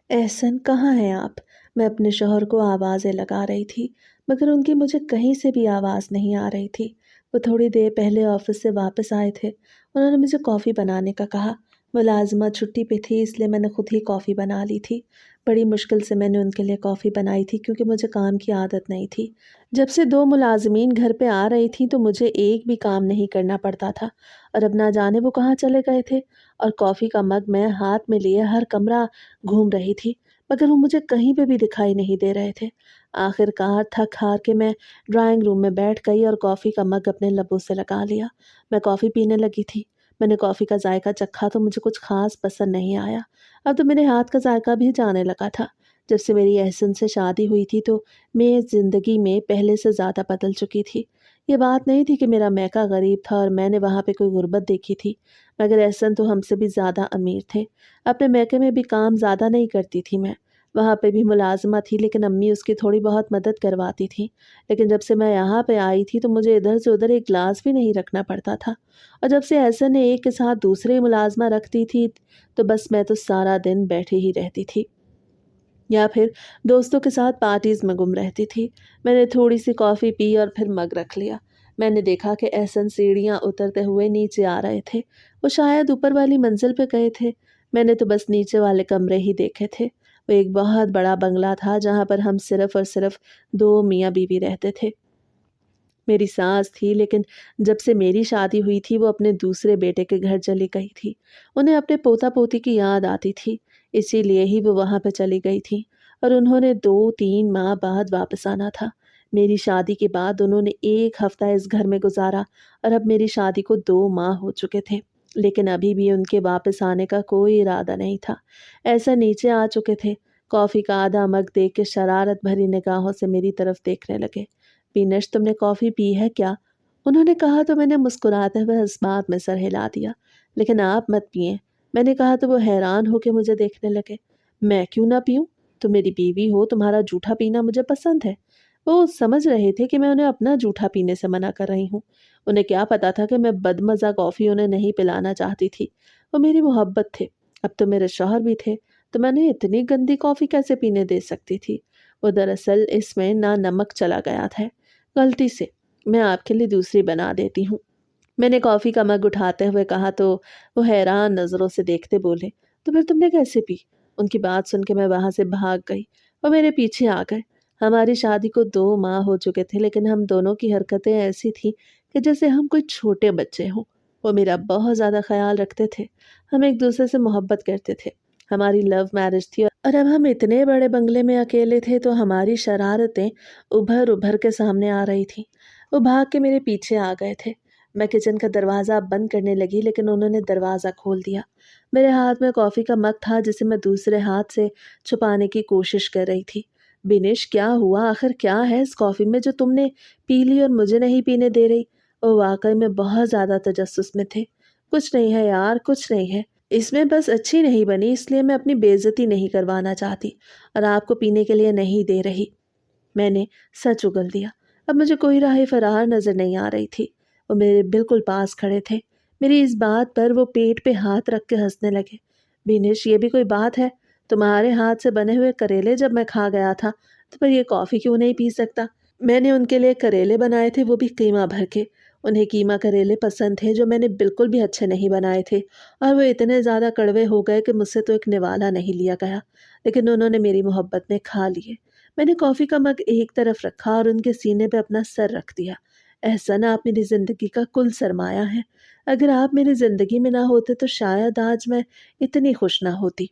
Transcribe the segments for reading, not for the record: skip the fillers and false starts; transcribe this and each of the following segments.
एहसन कहाँ हैं आप? मैं अपने शौहर को आवाज़ें लगा रही थी, मगर उनकी मुझे कहीं से भी आवाज़ नहीं आ रही थी। वो थोड़ी देर पहले ऑफ़िस से वापस आए थे। उन्होंने मुझे कॉफ़ी बनाने का कहा। मुलाज़िमा छुट्टी पे थी, इसलिए मैंने खुद ही कॉफ़ी बना ली थी। बड़ी मुश्किल से मैंने उनके लिए कॉफ़ी बनाई थी क्योंकि मुझे काम की आदत नहीं थी। जब से 2 मुलाज़िमीन घर पे आ रही थीं तो मुझे एक भी काम नहीं करना पड़ता था और अब ना जाने वो कहाँ चले गए थे। और कॉफ़ी का मग मैं हाथ में लिए हर कमरा घूम रही थी, मगर वो मुझे कहीं पे भी दिखाई नहीं दे रहे थे। आखिरकार थक-हार के मैं ड्राइंग रूम में बैठ गई और कॉफ़ी का मग अपने लबों से लगा लिया। मैं कॉफ़ी पीने लगी थी। मैंने कॉफ़ी का जायका चखा तो मुझे कुछ ख़ास पसंद नहीं आया। अब तो मेरे हाथ का जायका भी जाने लगा था। जब से मेरी एहसन से शादी हुई थी तो मैं ज़िंदगी में पहले से ज़्यादा बदल चुकी थी। ये बात नहीं थी कि मेरा मैका गरीब था और मैंने वहाँ पे कोई गुर्बत देखी थी, मगर एहसन तो हमसे भी ज़्यादा अमीर थे। अपने मैके में भी काम ज़्यादा नहीं करती थी मैं। वहाँ पे भी मुलाज़िमा थी, लेकिन अम्मी उसकी थोड़ी बहुत मदद करवाती थीं। लेकिन जब से मैं यहाँ पे आई थी तो मुझे इधर से उधर एक ग्लास भी नहीं रखना पड़ता था। और जब से एहसन ने एक के साथ दूसरे मुलाज़िमा रखती थी तो बस मैं तो सारा दिन बैठी ही रहती थी या फिर दोस्तों के साथ पार्टीज़ में गुम रहती थी। मैंने थोड़ी-सी कॉफ़ी पी और फिर मग रख लिया। मैंने देखा कि एहसन सीढ़ियाँ उतरते हुए नीचे आ रहे थे। वो शायद ऊपर वाली मंज़िल पे गए थे। मैंने तो बस नीचे वाले कमरे ही देखे थे। वो एक बहुत बड़ा बंगला था जहाँ पर हम सिर्फ़ और सिर्फ़ 2 मियाँ-बीवी रहते थे। मेरी सास थी, लेकिन जब से मेरी शादी हुई थी वो अपने दूसरे बेटे के घर चली गई थी। उन्हें अपने पोता-पोती की याद आती थी, इसीलिए ही वो वहाँ पे चली गई थी और उन्होंने 2-3 माह बाद वापस आना था। मेरी शादी के बाद उन्होंने 1 हफ्ता इस घर में गुज़ारा और अब मेरी शादी को 2 माह हो चुके थे। लेकिन अभी भी उनके वापस आने का कोई इरादा नहीं था। ऐसा नीचे आ चुके थे, कॉफ़ी का आधा मग देख के शरारत भरी निगाहों से मेरी तरफ देखने लगे। "बीनश, तुमने कॉफ़ी पी है क्या?" उन्होंने कहा तो मैंने मुस्कुराते हुए इस बात में सर हिला दिया। "लेकिन आप मत पिएँ।" मैंने कहा तो वो हैरान होके मुझे देखने लगे। "मैं क्यों ना पीऊँ? तुम मेरी बीवी हो, तुम्हारा जूठा पीना मुझे पसंद है।" वो समझ रहे थे कि मैं उन्हें अपना जूठा पीने से मना कर रही हूँ। उन्हें क्या पता था कि मैं बदमज़ा कॉफ़ी उन्हें नहीं पिलाना चाहती थी। वो मेरी मोहब्बत थे। अब तो मेरे शौहर भी थे, तो मैं उन्हें इतनी गंदी कॉफ़ी कैसे पीने दे सकती थी? वो दरअसल इसमें ना नमक चला गया था। गलती से। मैं आपके लिए दूसरी बना देती हूँ। मैंने कॉफ़ी का मग उठाते हुए कहा तो वो हैरान नज़रों से देखते बोले, तो फिर तुमने कैसे पी? उनकी बात सुन के मैं वहाँ से भाग गई। वो मेरे पीछे आ गए। हमारी शादी को 2 माह हो चुके थे, लेकिन हम दोनों की हरकतें ऐसी थीं कि जैसे हम कोई छोटे बच्चे हों। वो मेरा बहुत ज़्यादा ख़्याल रखते थे। हम एक-दूसरे से मोहब्बत करते थे। हमारी लव मैरिज थी और अब हम इतने बड़े बंगले में अकेले थे तो हमारी शरारतें उभर-उभर के सामने आ रही थीं। वो भाग के मेरे पीछे आ गए थे। मैं किचन का दरवाज़ा बंद करने लगी, लेकिन उन्होंने दरवाज़ा खोल दिया। मेरे हाथ में कॉफ़ी का मग था जिसे मैं दूसरे हाथ से छुपाने की कोशिश कर रही थी। "बिनेश, क्या हुआ? आखिर क्या है इस कॉफ़ी में जो तुमने पी ली और मुझे नहीं पीने दे रही?" वो वाक़ई में बहुत ज़्यादा तजस्सुस में थे। "कुछ नहीं है यार, कुछ नहीं है। इसमें बस अच्छी नहीं बनी, इसलिए मैं अपनी बेइज़्ज़ती नहीं करवाना चाहती और आपको पीने के लिए नहीं दे रही।" मैंने सच उगल दिया। अब मुझे कोई राह फरार नज़र नहीं आ रही थी। वो मेरे बिल्कुल पास खड़े थे। मेरी इस बात पर वो पेट पे हाथ रख के हँसने लगे। "बीनेश, ये भी कोई बात है? तुम्हारे हाथ से बने हुए करेले जब मैं खा गया था, तो फिर ये कॉफ़ी क्यों नहीं पी सकता?" मैंने उनके लिए करेले बनाए थे, वो भी कीमा भर के। उन्हें कीमा करेले पसंद थे, जो मैंने बिल्कुल भी अच्छे नहीं बनाए थे और वो इतने ज़्यादा कड़वे हो गए कि मुझसे तो एक निवाला नहीं लिया गया। लेकिन उन्होंने मेरी मोहब्बत में खा लिए। मैंने कॉफ़ी का मग एक तरफ रखा और उनके सीने पे अपना सर रख दिया। "एहसन, आप मेरी ज़िंदगी का कुल सरमाया हैं। अगर आप मेरी ज़िंदगी में ना होते तो शायद आज मैं इतनी खुश ना होती।"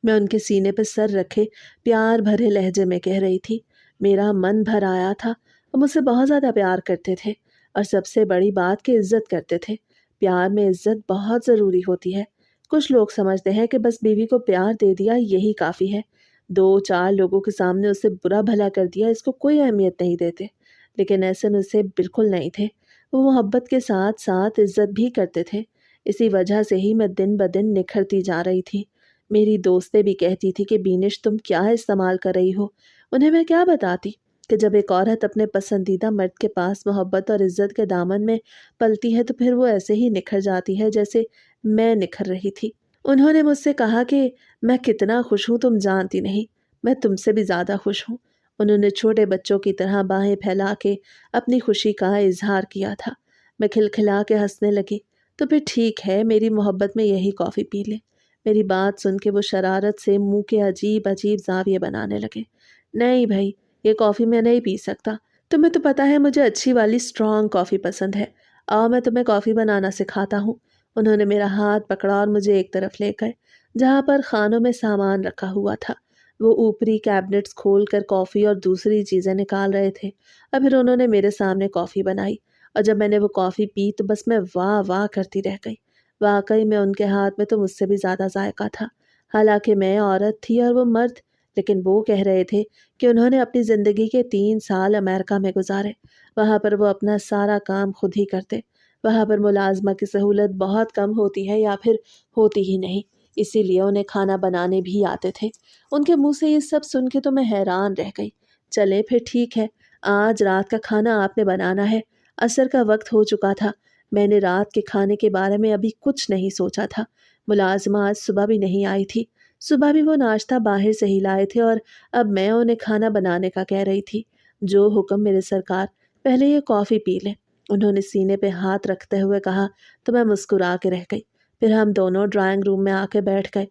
मैं उनके सीने पे सर रखे प्यार भरे लहजे में कह रही थी। मेरा मन भर आया था। वो मुझसे बहुत ज़्यादा प्यार करते थे और सबसे बड़ी बात कि इज़्ज़त करते थे। प्यार में इज़्ज़त बहुत ज़रूरी होती है। कुछ लोग समझते हैं कि बस बीवी को प्यार दे दिया यही काफ़ी है। 2-4 लोगों के सामने उसे बुरा भला कर दिया, इसको कोई अहमियत नहीं देते। लेकिन ऐसे में उसे बिल्कुल नहीं थे। वो मोहब्बत के साथ-साथ इज़्ज़त भी करते थे। इसी वजह से ही मैं दिन-ब-दिन निखरती जा रही थी। मेरी दोस्तें भी कहती थी कि बीनिश, तुम क्या इस्तेमाल कर रही हो? उन्हें मैं क्या बताती कि जब एक औरत अपने पसंदीदा मर्द के पास मोहब्बत और इज़्ज़त के दामन में पलती है तो फिर वो ऐसे ही निखर जाती है जैसे मैं निखर रही थी। انہوں نے مجھ سے کہا کہ میں کتنا خوش ہوں تم جانتی نہیں، میں تم سے بھی زیادہ خوش ہوں۔ انہوں نے چھوٹے بچوں کی طرح باہیں پھیلا کے اپنی خوشی کا اظہار کیا تھا۔ میں کھلکھلا کے ہنسنے لگی۔ تو پھر ٹھیک ہے، میری محبت میں یہی کافی پی لے۔ میری بات سن کے وہ شرارت سے منہ کے عجیب عجیب زاویے بنانے لگے۔ نہیں بھائی، یہ کافی میں نہیں پی سکتا، تمہیں تو پتا ہے مجھے اچھی والی اسٹرانگ کافی پسند ہے، آؤ میں تمہیں کافی بنانا سکھاتا ہوں۔ انہوں نے میرا ہاتھ پکڑا اور مجھے ایک طرف لے گئے جہاں پر خانوں میں سامان رکھا ہوا تھا۔ وہ اوپری کیبنٹس کھول کر کافی اور دوسری چیزیں نکال رہے تھے، اور پھر انہوں نے میرے سامنے کافی بنائی، اور جب میں نے وہ کافی پی تو بس میں واہ واہ کرتی رہ گئی۔ واقعی میں ان کے ہاتھ میں تو مجھ سے بھی زیادہ ذائقہ تھا، حالانکہ میں عورت تھی اور وہ مرد، لیکن وہ کہہ رہے تھے کہ انہوں نے اپنی زندگی کے 3 سال امریکہ میں گزارے، وہاں پر وہ اپنا سارا کام خود ہی کرتے، وہاں پر ملازمہ کی سہولت بہت کم ہوتی ہے یا پھر ہوتی ہی نہیں، اسی لیے انہیں کھانا بنانے بھی آتے تھے۔ ان کے منہ سے یہ سب سن کے تو میں حیران رہ گئی۔ چلے پھر ٹھیک ہے، آج رات کا کھانا آپ نے بنانا ہے۔ عصر کا وقت ہو چکا تھا، میں نے رات کے کھانے کے بارے میں ابھی کچھ نہیں سوچا تھا۔ ملازمہ آج صبح بھی نہیں آئی تھی، صبح بھی وہ ناشتہ باہر سے ہی لائے تھے، اور اب میں انہیں کھانا بنانے کا کہہ رہی تھی۔ جو حکم میرے سرکار، پہلے یہ کافی پی لیں۔ انہوں نے سینے پہ ہاتھ رکھتے ہوئے کہا تو میں مسکرا کے رہ گئی۔ پھر ہم دونوں ڈرائنگ روم میں آ کے بیٹھ گئے۔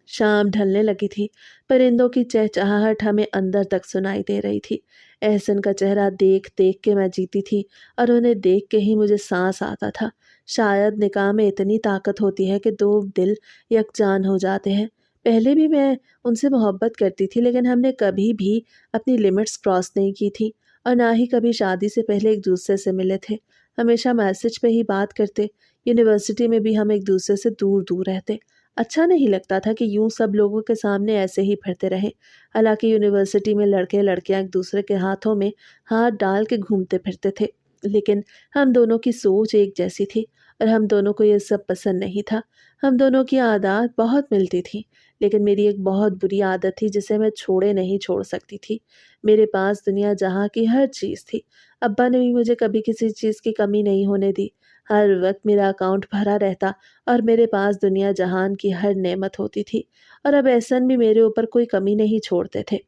شام ڈھلنے لگی تھی، پرندوں کی چہچہاہٹ ہمیں اندر تک سنائی دے رہی تھی۔ احسن کا چہرہ دیکھ دیکھ کے میں جیتی تھی، اور انہیں دیکھ کے ہی مجھے سانس آتا تھا۔ شاید نکاح میں اتنی طاقت ہوتی ہے کہ دو دل یکجان ہو جاتے ہیں۔ پہلے بھی میں ان سے محبت کرتی تھی، لیکن ہم نے کبھی بھی اپنی لمٹس کراس نہیں کی تھی، اور نہ ہی کبھی شادی سے پہلے ایک دوسرے سے ملے تھے۔ ہمیشہ میسج پہ ہی بات کرتے، یونیورسٹی میں بھی ہم ایک دوسرے سے دور دور رہتے۔ اچھا نہیں لگتا تھا کہ یوں سب لوگوں کے سامنے ایسے ہی پھرتے رہیں۔ حالانکہ یونیورسٹی میں لڑکے لڑکیاں ایک دوسرے کے ہاتھوں میں ہاتھ ڈال کے گھومتے پھرتے تھے، لیکن ہم دونوں کی سوچ ایک جیسی تھی، اور ہم دونوں کو یہ سب پسند نہیں تھا۔ ہم دونوں کی عادات بہت ملتی تھی، لیکن میری ایک بہت بری عادت تھی جسے میں چھوڑے نہیں چھوڑ سکتی تھی۔ میرے پاس دنیا جہاں کی ہر چیز تھی، ابا نے بھی مجھے کبھی کسی چیز کی کمی نہیں ہونے دی۔ ہر وقت میرا اکاؤنٹ بھرا رہتا، اور میرے پاس دنیا جہان کی ہر نعمت ہوتی تھی، اور اب احسن بھی میرے اوپر کوئی کمی نہیں چھوڑتے تھے۔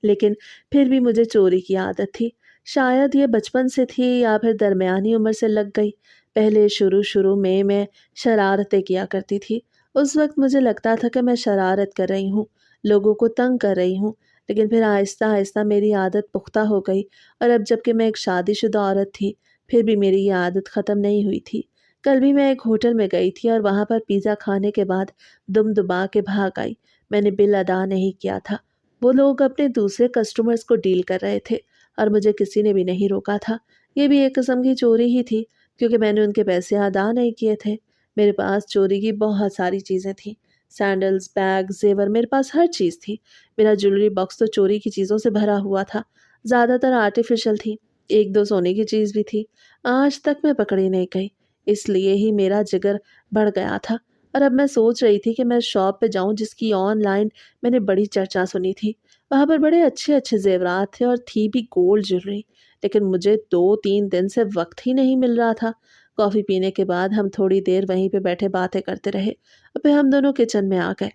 لیکن پھر بھی مجھے چوری کی عادت تھی۔ شاید یہ بچپن سے تھی یا پھر درمیانی عمر سے لگ گئی۔ پہلے شروع میں شرارتیں کیا کرتی تھی۔ اس وقت مجھے لگتا تھا کہ میں شرارت کر رہی ہوں، لوگوں کو تنگ کر رہی ہوں، لیکن پھر آہستہ آہستہ میری عادت پختہ ہو گئی، اور اب جب کہ میں ایک شادی شدہ عورت تھی، پھر بھی میری یہ عادت ختم نہیں ہوئی تھی۔ کل بھی میں ایک ہوٹل میں گئی تھی، اور وہاں پر پیزا کھانے کے بعد دم دبا کے بھاگ آئی۔ میں نے بل ادا نہیں کیا تھا۔ وہ لوگ اپنے دوسرے کسٹمرز کو ڈیل کر رہے تھے، اور مجھے کسی نے بھی نہیں روکا تھا۔ یہ بھی ایک قسم کی چوری ہی تھی، کیونکہ میں نے ان کے پیسے ادا نہیں کیے تھے۔ میرے پاس چوری کی بہت ساری چیزیں تھیں، سینڈلز، بیگ، زیور، میرے پاس ہر چیز تھی۔ میرا جویلری باکس تو چوری کی چیزوں سے بھرا ہوا تھا، زیادہ تر آرٹیفیشل تھی، ایک دو سونے کی چیز بھی تھی۔ آج تک میں پکڑی نہیں گئی، اس لیے ہی میرا جگر بڑھ گیا تھا، اور اب میں سوچ رہی تھی کہ میں شاپ پہ جاؤں جس کی آن لائن میں نے بڑی چرچا سنی تھی۔ وہاں پر بڑے اچھے اچھے زیورات تھے، اور تھی بھی گولڈ جویلری، لیکن مجھے 2-3 دن سے وقت ہی نہیں مل رہا تھا۔ کافی پینے کے بعد ہم تھوڑی دیر وہیں پہ بیٹھے باتیں کرتے رہے، اور پھر ہم دونوں کچن میں آ گئے۔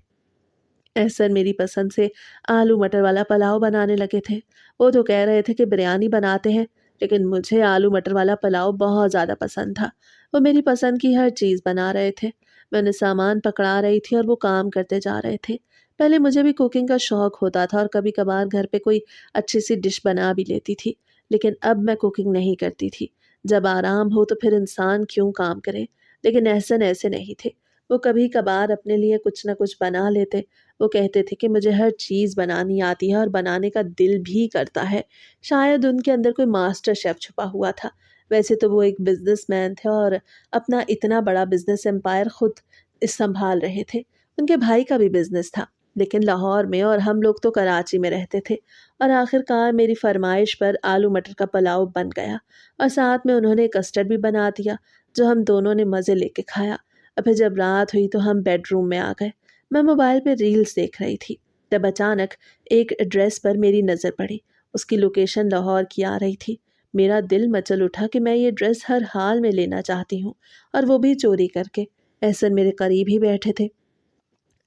احسن میری پسند سے آلو مٹر والا پلاؤ بنانے لگے تھے۔ وہ تو کہہ رہے تھے کہ بریانی بناتے ہیں، لیکن مجھے آلو مٹر والا پلاؤ بہت زیادہ پسند تھا۔ وہ میری پسند کی ہر چیز بنا رہے تھے، میں انہیں سامان پکڑا رہی تھی، اور وہ کام کرتے جا رہے تھے۔ پہلے مجھے بھی کوکنگ کا شوق ہوتا تھا، اور کبھی کبھار گھر پہ کوئی اچھی سی ڈش بنا بھی لیتی تھی، لیکن اب میں کوکنگ نہیں کرتی تھی۔ جب آرام ہو تو پھر انسان کیوں کام کرے؟ لیکن احسن ایسے نہیں تھے، وہ کبھی کبھار اپنے لیے کچھ نہ کچھ بنا لیتے۔ وہ کہتے تھے کہ مجھے ہر چیز بنانی آتی ہے، اور بنانے کا دل بھی کرتا ہے۔ شاید ان کے اندر کوئی ماسٹر شیف چھپا ہوا تھا۔ ویسے تو وہ ایک بزنس مین تھے، اور اپنا اتنا بڑا بزنس امپائر خود سنبھال رہے تھے۔ ان کے بھائی کا بھی بزنس تھا، لیکن لاہور میں، اور ہم لوگ تو کراچی میں رہتے تھے۔ اور آخر کار میری فرمائش پر آلو مٹر کا پلاؤ بن گیا، اور ساتھ میں انہوں نے کسٹرڈ بھی بنا دیا، جو ہم دونوں نے مزے لے کے کھایا۔ اور پھر جب رات ہوئی تو ہم بیڈ روم میں آ گئے۔ میں موبائل پہ ریلز دیکھ رہی تھی، تب اچانک ایک ایڈریس پر میری نظر پڑی۔ اس کی لوکیشن لاہور کی آ رہی تھی۔ میرا دل مچل اٹھا کہ میں یہ ڈریس ہر حال میں لینا چاہتی ہوں، اور وہ بھی چوری کر کے۔ एहसन मेरे करीब ही बैठे थे।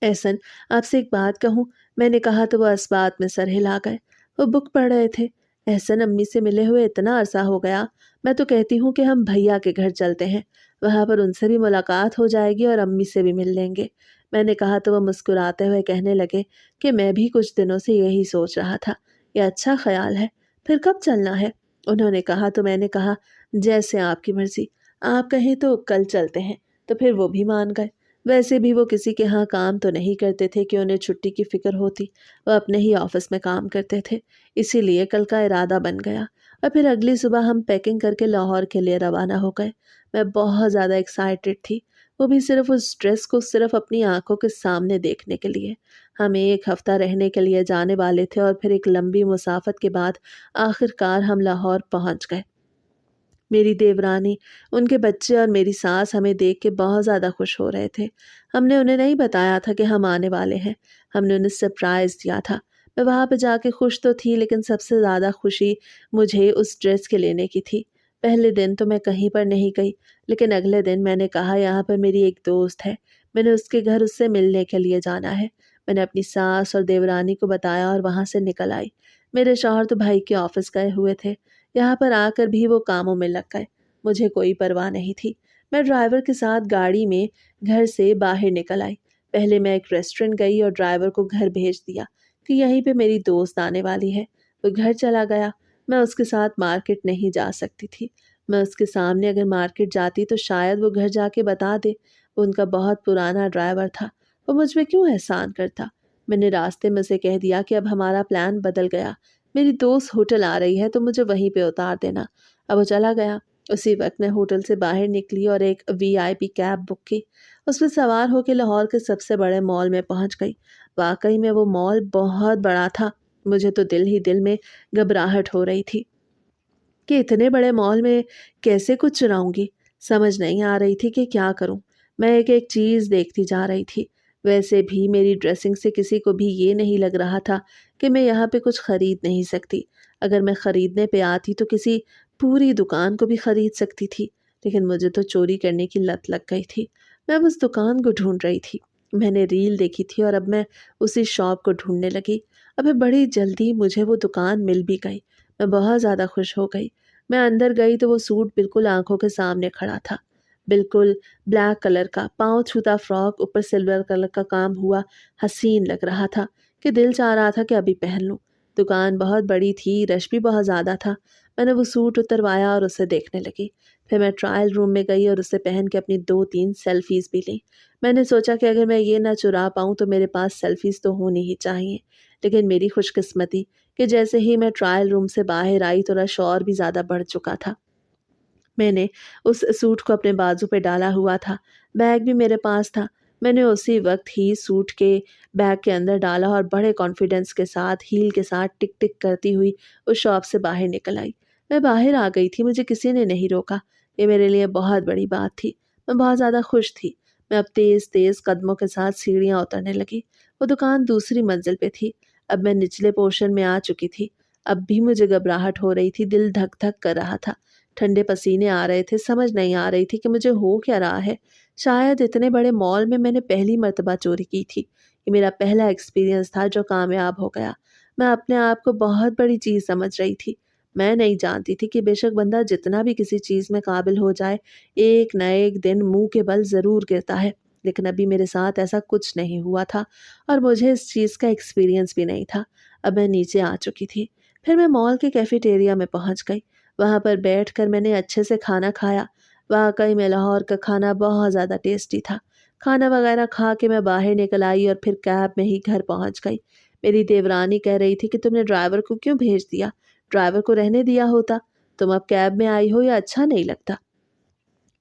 एहसन, आपसे एक बात कहूँ? मैंने कहा तो वो इस बात में सर हिला गए। वो बुक पढ़ रहे थे। एहसन, अम्मी से मिले हुए इतना अरसा हो गया। मैं तो कहती हूँ कि हम भैया के घर चलते हैं, वहाँ पर उनसे भी मुलाकात हो जाएगी और अम्मी से भी मिल लेंगे। मैंने कहा तो वो मुस्कुराते हुए कहने लगे कि मैं भी कुछ दिनों से यही सोच रहा था। ये अच्छा ख्याल है। फिर कब चलना है? उन्होंने कहा तो मैंने कहा, जैसे आपकी मर्जी। आप कहें तो कल चलते हैं। तो फिर वो भी मान गए। वैसे भी वो किसी के यहाँ काम तो नहीं करते थे कि उन्हें छुट्टी की फिक्र होती। वो अपने ही ऑफिस में काम करते थे। इसीलिए कल का इरादा बन गया और फिर अगली सुबह हम पैकिंग करके लाहौर के लिए रवाना हो गए। मैं बहुत ज़्यादा एक्साइटेड थी, वो भी सिर्फ उस ड्रेस को सिर्फ अपनी आंखों के सामने देखने के लिए। हम एक हफ्ता रहने के लिए जाने वाले थे और फिर एक लंबी मुसाफत के बाद आखिरकार हम लाहौर पहुंच गए। मेरी देवरानी, उनके बच्चे और मेरी सास हमें देख के बहुत ज़्यादा खुश हो रहे थे। हमने उन्हें नहीं बताया था कि हम आने वाले हैं। हमने उन्हें सरप्राइज़ दिया था। मैं वहाँ पे जाके खुश तो थी, लेकिन सबसे ज़्यादा खुशी मुझे उस ड्रेस के लेने की थी। पहले दिन तो मैं कहीं पर नहीं गई, लेकिन अगले दिन मैंने कहा यहाँ पर मेरी एक दोस्त है, मैंने उसके घर उससे मिलने के लिए जाना है। मैंने अपनी सास और देवरानी को बताया और वहाँ से निकल आई। मेरे शौहर तो भाई के ऑफिस गए हुए थे। यहाँ पर आकर भी वो कामों में लग गए। मुझे कोई परवाह नहीं थी। मैं ड्राइवर के साथ गाड़ी में घर से बाहर निकल आई। पहले मैं एक रेस्टोरेंट गई और ड्राइवर को घर भेज दिया कि यहीं पे मेरी दोस्त आने वाली है। वो घर चला गया। मैं उसके साथ मार्केट नहीं जा सकती थी। मैं उसके सामने अगर मार्केट जाती तो शायद वो घर जाके बता दे। वो उनका बहुत पुराना ड्राइवर था। वो मुझ पे क्यों एहसान करता? मैंने रास्ते में से कह दिया कि अब हमारा प्लान बदल गया। मेरी दोस्त होटल आ रही है तो मुझे वहीं पे उतार देना। अब वो चला गया। उसी वक्त मैं होटल से बाहर निकली और एक वीआईपी कैब बुक की। उसमें सवार होकर लाहौर के सबसे बड़े मॉल में पहुंच गई। वाकई में वो मॉल बहुत बड़ा था। मुझे तो दिल ही दिल में घबराहट हो रही थी कि इतने बड़े मॉल में कैसे कुछ चुराऊंगी। समझ नहीं आ रही थी कि क्या करूं। मैं एक एक चीज़ देखती जा रही थी। वैसे भी मेरी ड्रेसिंग से किसी को भी ये नहीं लग रहा था कि मैं यहाँ पे कुछ खरीद नहीं सकती। अगर मैं खरीदने पे आती तो किसी पूरी दुकान को भी खरीद सकती थी, लेकिन मुझे तो चोरी करने की लत लग गई थी। मैं उस दुकान को ढूंढ रही थी। मैंने रील देखी थी और अब मैं उसी शॉप को ढूंढने लगी। अबे बड़ी जल्दी मुझे वो दुकान मिल भी गई। मैं बहुत ज़्यादा खुश हो गई। मैं अंदर गई तो वो सूट बिल्कुल आंखों के सामने खड़ा था। बिल्कुल ब्लैक कलर का पाँव छूता फ्रॉक, ऊपर सिल्वर कलर का काम हुआ, हसीन लग रहा था कि दिल चाह रहा था कि अभी पहन लूं। दुकान बहुत बड़ी थी, रश भी बहुत ज़्यादा था। मैंने वो सूट उतरवाया और उसे देखने लगी। फिर मैं ट्रायल रूम में गई और उसे पहन के अपनी 2-3 सेल्फीज़ भी ली। मैंने सोचा कि अगर मैं ये ना चुरा पाऊँ तो मेरे पास सेल्फीज़ तो होनी ही चाहिए। लेकिन मेरी खुशकिस्मती कि जैसे ही मैं ट्रायल रूम से बाहर आई तो रश और भी ज़्यादा बढ़ चुका था। मैंने उस सूट को अपने बाजू पे डाला हुआ था। बैग भी मेरे पास था। मैंने उसी वक्त ही सूट के बैग के अंदर डाला और बड़े कॉन्फिडेंस के साथ हील के साथ टिक टिक करती हुई उस शॉप से बाहर निकल आई। मैं बाहर आ गई थी, मुझे किसी ने नहीं रोका। ये मेरे लिए बहुत बड़ी बात थी। मैं बहुत ज़्यादा खुश थी। मैं अब तेज़ तेज़ कदमों के साथ सीढ़ियाँ उतरने लगी। वो दुकान दूसरी मंजिल पे थी। अब मैं निचले पोर्शन में आ चुकी थी। अब भी मुझे घबराहट हो रही थी, दिल धक धक कर रहा था। ठंडे पसीने आ रहे थे, समझ नहीं आ रही थी कि मुझे हो क्या रहा है। शायद इतने बड़े मॉल में मैंने पहली मर्तबा चोरी की थी। ये मेरा पहला एक्सपीरियंस था जो कामयाब हो गया। मैं अपने आप को बहुत बड़ी चीज़ समझ रही थी। मैं नहीं जानती थी कि बेशक बंदा जितना भी किसी चीज़ में काबिल हो जाए, एक न एक दिन मुँह के बल ज़रूर गिरता है। लेकिन अभी मेरे साथ ऐसा कुछ नहीं हुआ था और मुझे इस चीज़ का एक्सपीरियंस भी नहीं था। अब मैं नीचे आ चुकी थी। फिर मैं मॉल के कैफेटेरिया में पहुँच गई। वहाँ पर बैठकर मैंने अच्छे से खाना खाया। वाक़ई में लाहौर का खाना बहुत ज़्यादा टेस्टी था। खाना वग़ैरह खा के मैं बाहर निकल आई और फिर कैब में ही घर पहुँच गई। मेरी देवरानी कह रही थी कि तुमने ड्राइवर को क्यों भेज दिया? ड्राइवर को रहने दिया होता। तुम अब कैब में आई हो, ये अच्छा नहीं लगता।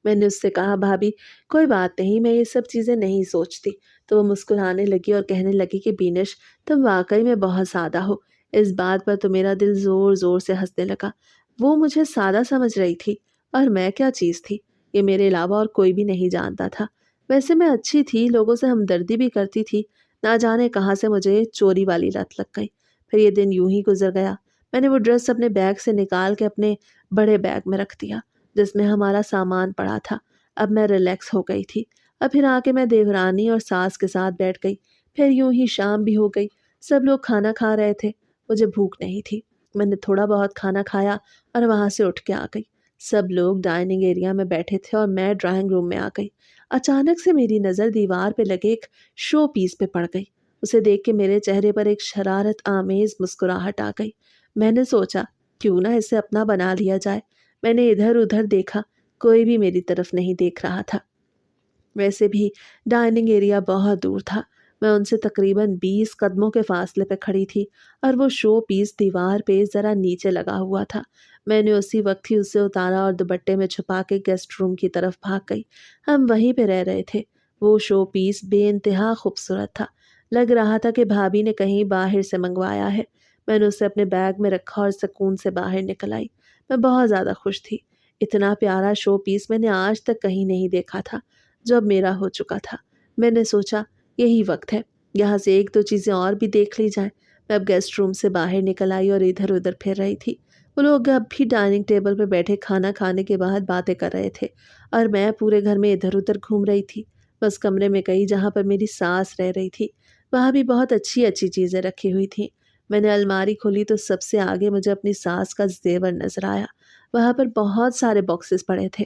मैंने उससे कहा, भाभी कोई बात नहीं, मैं ये सब चीज़ें नहीं सोचती। तो वो मुस्कुराने लगी और कहने लगी कि बीनिश, तुम वाकई में बहुत सादा हो। इस बात पर तो मेरा दिल ज़ोर ज़ोर से हंसने लगा। वो मुझे सादा समझ रही थी और मैं क्या चीज़ थी, ये मेरे अलावा और कोई भी नहीं जानता था। वैसे मैं अच्छी थी, लोगों से हमदर्दी भी करती थी। ना जाने कहाँ से मुझे चोरी वाली लत लग गई। फिर ये दिन यूं ही गुजर गया। मैंने वो ड्रेस अपने बैग से निकाल के अपने बड़े बैग में रख दिया जिसमें हमारा सामान पड़ा था। अब मैं रिलैक्स हो गई थी। اور پھر آ کے میں دیورانی اور ساس کے ساتھ بیٹھ گئی۔ پھر یوں ہی شام بھی ہو گئی، سب لوگ کھانا کھا رہے تھے، مجھے بھوک نہیں تھی۔ میں نے تھوڑا بہت کھانا کھایا اور وہاں سے اٹھ کے آ گئی۔ سب لوگ ڈائننگ ایریا میں بیٹھے تھے اور میں ڈرائنگ روم میں آ گئی۔ اچانک سے میری نظر دیوار پہ لگے ایک شو پیس پہ پڑ گئی۔ اسے دیکھ کے میرے چہرے پر ایک شرارت آمیز مسکراہٹ آ گئی۔ میں نے سوچا کیوں نہ اسے اپنا بنا لیا جائے۔ میں نے ادھر ادھر دیکھا، کوئی بھی میری طرف نہیں دیکھ رہا تھا۔ ویسے بھی ڈائننگ ایریا بہت دور تھا، میں ان سے تقریباً 20 قدموں کے فاصلے پہ کھڑی تھی اور وہ شو پیس دیوار پہ ذرا نیچے لگا ہوا تھا۔ میں نے اسی وقت ہی اسے اتارا اور دوپٹے میں چھپا کے گیسٹ روم کی طرف بھاگ گئی۔ ہم وہیں پہ رہ رہے تھے۔ وہ شو پیس بے انتہا خوبصورت تھا، لگ رہا تھا کہ بھابھی نے کہیں باہر سے منگوایا ہے۔ میں نے اسے اپنے بیگ میں رکھا اور سکون سے باہر نکل آئی۔ میں بہت زیادہ خوش تھی۔ اتنا پیارا شو پیس میں نے آج تک کہیں نہیں دیکھا تھا جو اب میرا ہو چکا تھا۔ میں نے سوچا یہی وقت ہے، یہاں سے ایک دو چیزیں اور بھی دیکھ لی جائیں۔ میں اب گیسٹ روم سے باہر نکل آئی اور ادھر ادھر پھر رہی تھی۔ وہ لوگ اب بھی ڈائننگ ٹیبل پہ بیٹھے کھانا کھانے کے بعد باتیں کر رہے تھے اور میں پورے گھر میں ادھر ادھر گھوم رہی تھی۔ بس کمرے میں گئی جہاں پر میری ساس رہ رہی تھی، وہاں بھی بہت اچھی اچھی چیزیں رکھی ہوئی تھیں۔ میں نے الماری کھولی تو سب سے آگے مجھے اپنی ساس کا زیور نظر آیا۔ وہاں پر بہت سارے باکسز پڑے تھے۔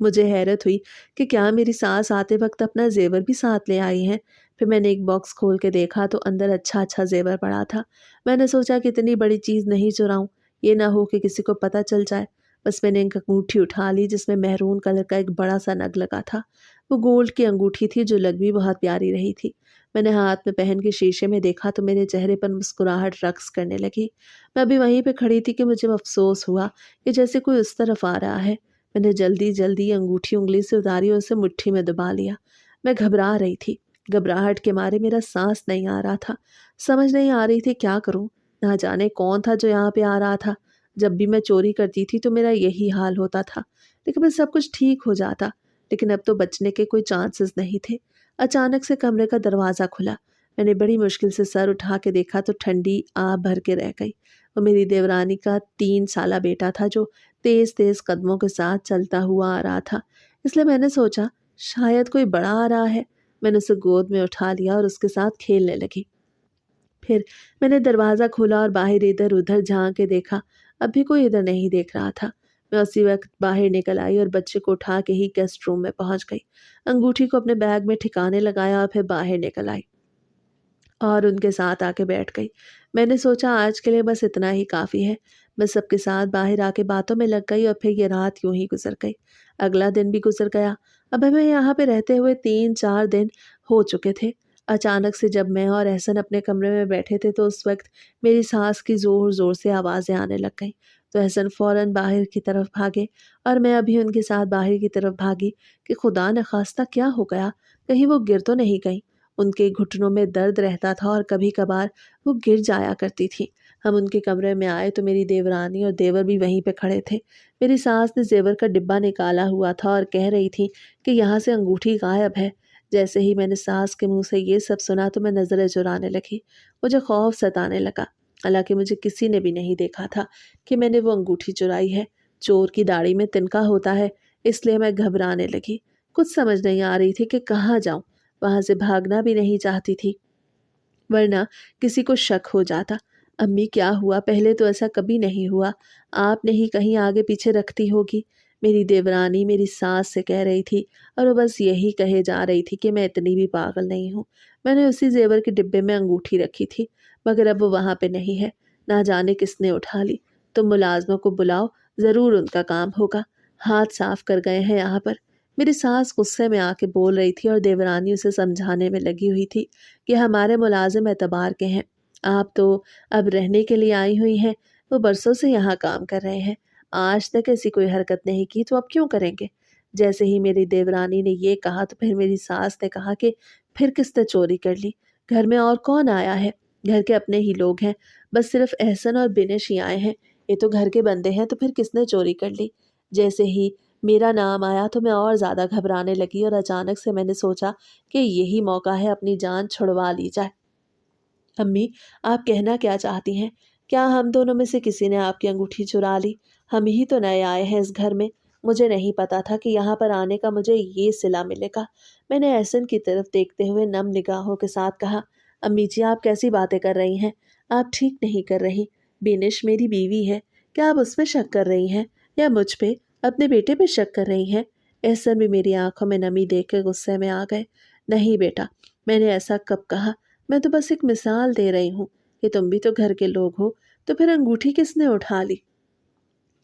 مجھے حیرت ہوئی کہ کیا میری ساس آتے وقت اپنا زیور بھی ساتھ لے آئی ہیں۔ پھر میں نے ایک باکس کھول کے دیکھا تو اندر اچھا اچھا زیور پڑا تھا۔ میں نے سوچا کہ اتنی بڑی چیز نہیں چراؤں، یہ نہ ہو کہ کسی کو پتہ چل جائے۔ بس میں نے ایک انگوٹھی اٹھا لی جس میں مہرون کلر کا ایک بڑا سا نگ لگا تھا۔ وہ گولڈ کی انگوٹھی تھی جو لگ بھی بہت پیاری رہی تھی۔ میں نے ہاتھ میں پہن کے شیشے میں دیکھا تو میرے چہرے پر مسکراہٹ رقص کرنے لگی۔ میں ابھی وہیں پہ کھڑی تھی کہ مجھے افسوس ہوا کہ جیسے کوئی اس طرف آ رہا ہے۔ میں نے جلدی جلدی انگوٹھی انگلی سے اتاری اور اسے مٹھی میں دبا لیا۔ میں گھبرا رہی تھی، گھبراہٹ کے مارے میرا سانس نہیں آ رہا تھا۔ سمجھ نہیں آ رہی تھی کیا کروں، نہ جانے کون تھا جو یہاں پہ آ رہا تھا۔ جب بھی میں چوری کرتی تھی تو میرا یہی حال ہوتا تھا، لیکن میں سب کچھ ٹھیک ہو جاتا، لیکن اب تو بچنے کے کوئی چانسز نہیں تھے۔ اچانک سے کمرے کا دروازہ کھلا۔ میں نے بڑی مشکل سے سر اٹھا کے دیکھا تو ٹھنڈی آب بھر کے رہ گئی۔ وہ میری دیورانی کا 3 سالہ بیٹا تھا جو تیز تیز قدموں کے ساتھ چلتا ہوا آ رہا تھا۔ اس لیے میں نے سوچا شاید کوئی بڑا آ رہا ہے۔ میں نے اسے گود میں اٹھا لیا اور اس کے ساتھ کھیلنے لگی۔ پھر میں نے دروازہ کھولا اور باہر ادھر ادھر جھانک کے دیکھا، اب بھی کوئی ادھر نہیں دیکھ رہا تھا۔ میں اسی وقت باہر نکل آئی اور بچے کو اٹھا کے ہی گیسٹ روم میں پہنچ گئی۔ انگوٹھی کو اپنے بیگ میں ٹھکانے لگایا اور پھر باہر نکل آئی اور ان کے ساتھ آ کے بیٹھ گئی۔ میں نے سوچا آج کے لیے بس اتنا ہی کافی ہے۔ میں سب کے ساتھ باہر آ کے باتوں میں لگ گئی اور پھر یہ رات یوں ہی گزر گئی۔ اگلا دن بھی گزر گیا۔ اب ہمیں یہاں پہ رہتے ہوئے 3-4 دن ہو چکے تھے۔ اچانک سے جب میں اور احسن اپنے کمرے میں بیٹھے تھے تو اس وقت میری ساس کی زور زور سے آوازیں آنے لگ گئیں، تو احسن فوراً باہر کی طرف بھاگے اور میں ابھی ان کے ساتھ باہر کی طرف بھاگی کہ خدا نخواستہ کیا ہو گیا، کہیں وہ گر تو نہیں گئی۔ ان کے گھٹنوں میں درد رہتا تھا اور کبھی کبھار وہ گر جایا کرتی تھی۔ ہم ان کے کمرے میں آئے تو میری دیورانی اور دیور بھی وہیں پہ کھڑے تھے۔ میری ساس نے زیور کا ڈبہ نکالا ہوا تھا اور کہہ رہی تھی کہ یہاں سے انگوٹھی غائب ہے۔ جیسے ہی میں نے ساس کے منہ سے یہ سب سنا تو میں نظریں چرانے لگی۔ مجھے خوف ستانے لگا، حالانکہ مجھے کسی نے بھی نہیں دیکھا تھا کہ میں نے وہ انگوٹھی چرائی ہے۔ چور کی داڑھی میں تنکا ہوتا ہے، اس لیے میں گھبرانے لگی۔ کچھ سمجھ نہیں آ رہی تھی کہ کہاں جاؤں، وہاں سے بھاگنا بھی نہیں چاہتی تھی ورنہ کسی کو شک ہو جاتا۔ امی کیا ہوا، پہلے تو ایسا کبھی نہیں ہوا، آپ نے ہی کہیں آگے پیچھے رکھتی ہوگی، میری دیورانی میری ساس سے کہہ رہی تھی، اور وہ بس یہی کہے جا رہی تھی کہ میں اتنی بھی پاگل نہیں ہوں۔ میں نے اسی زیور کے ڈبے میں انگوٹھی رکھی تھی، مگر اب وہ وہاں پہ نہیں ہے، نہ جانے کس نے اٹھا لی۔ تم ملازموں کو بلاؤ، ضرور ان کا کام ہوگا، ہاتھ صاف کر گئے ہیں یہاں پر۔ میری ساس غصے میں آ کے بول رہی تھی اور دیورانی اسے سمجھانے میں لگی ہوئی تھی کہ ہمارے ملازم اعتبار کے ہیں، آپ تو اب رہنے کے لیے آئی ہوئی ہیں، وہ برسوں سے یہاں کام کر رہے ہیں، آج تک ایسی کوئی حرکت نہیں کی تو اب کیوں کریں گے۔ جیسے ہی میری دیورانی نے یہ کہا تو پھر میری ساس نے کہا کہ پھر کس نے چوری کر لی، گھر میں اور کون آیا ہے، گھر کے اپنے ہی لوگ ہیں، بس صرف احسن اور بنش ہی آئے ہیں، یہ تو گھر کے بندے ہیں، تو پھر کس نے چوری کر لی۔ جیسے ہی میرا نام آیا تو میں اور زیادہ گھبرانے لگی اور اچانک سے میں نے سوچا کہ یہی موقع ہے اپنی جان چھڑوا لی جائے۔ امی، آپ کہنا کیا چاہتی ہیں؟ کیا ہم دونوں میں سے کسی نے آپ کی انگوٹھی چرا لی؟ ہم ہی تو نئے آئے ہیں اس گھر میں، مجھے نہیں پتا تھا کہ یہاں پر آنے کا مجھے یہ صلہ ملے گا۔ میں نے احسن کی طرف دیکھتے ہوئے نم نگاہوں کے ساتھ کہا، امی جی آپ کیسی باتیں کر رہی ہیں؟ آپ ٹھیک نہیں کر رہی۔ بینش میری بیوی ہے، کیا آپ اس پہ شک کر رہی ہیں یا مجھ پہ، اپنے بیٹے پہ شک کر رہی ہیں؟ احسن بھی میری آنکھوں میں نمی دیکھ کے غصے میں آ گئے۔ نہیں بیٹا، میں نے ایسا کب کہا؟ میں تو بس ایک مثال دے رہی ہوں کہ تم بھی تو گھر کے لوگ ہو، تو پھر انگوٹھی کس نے اٹھا لی؟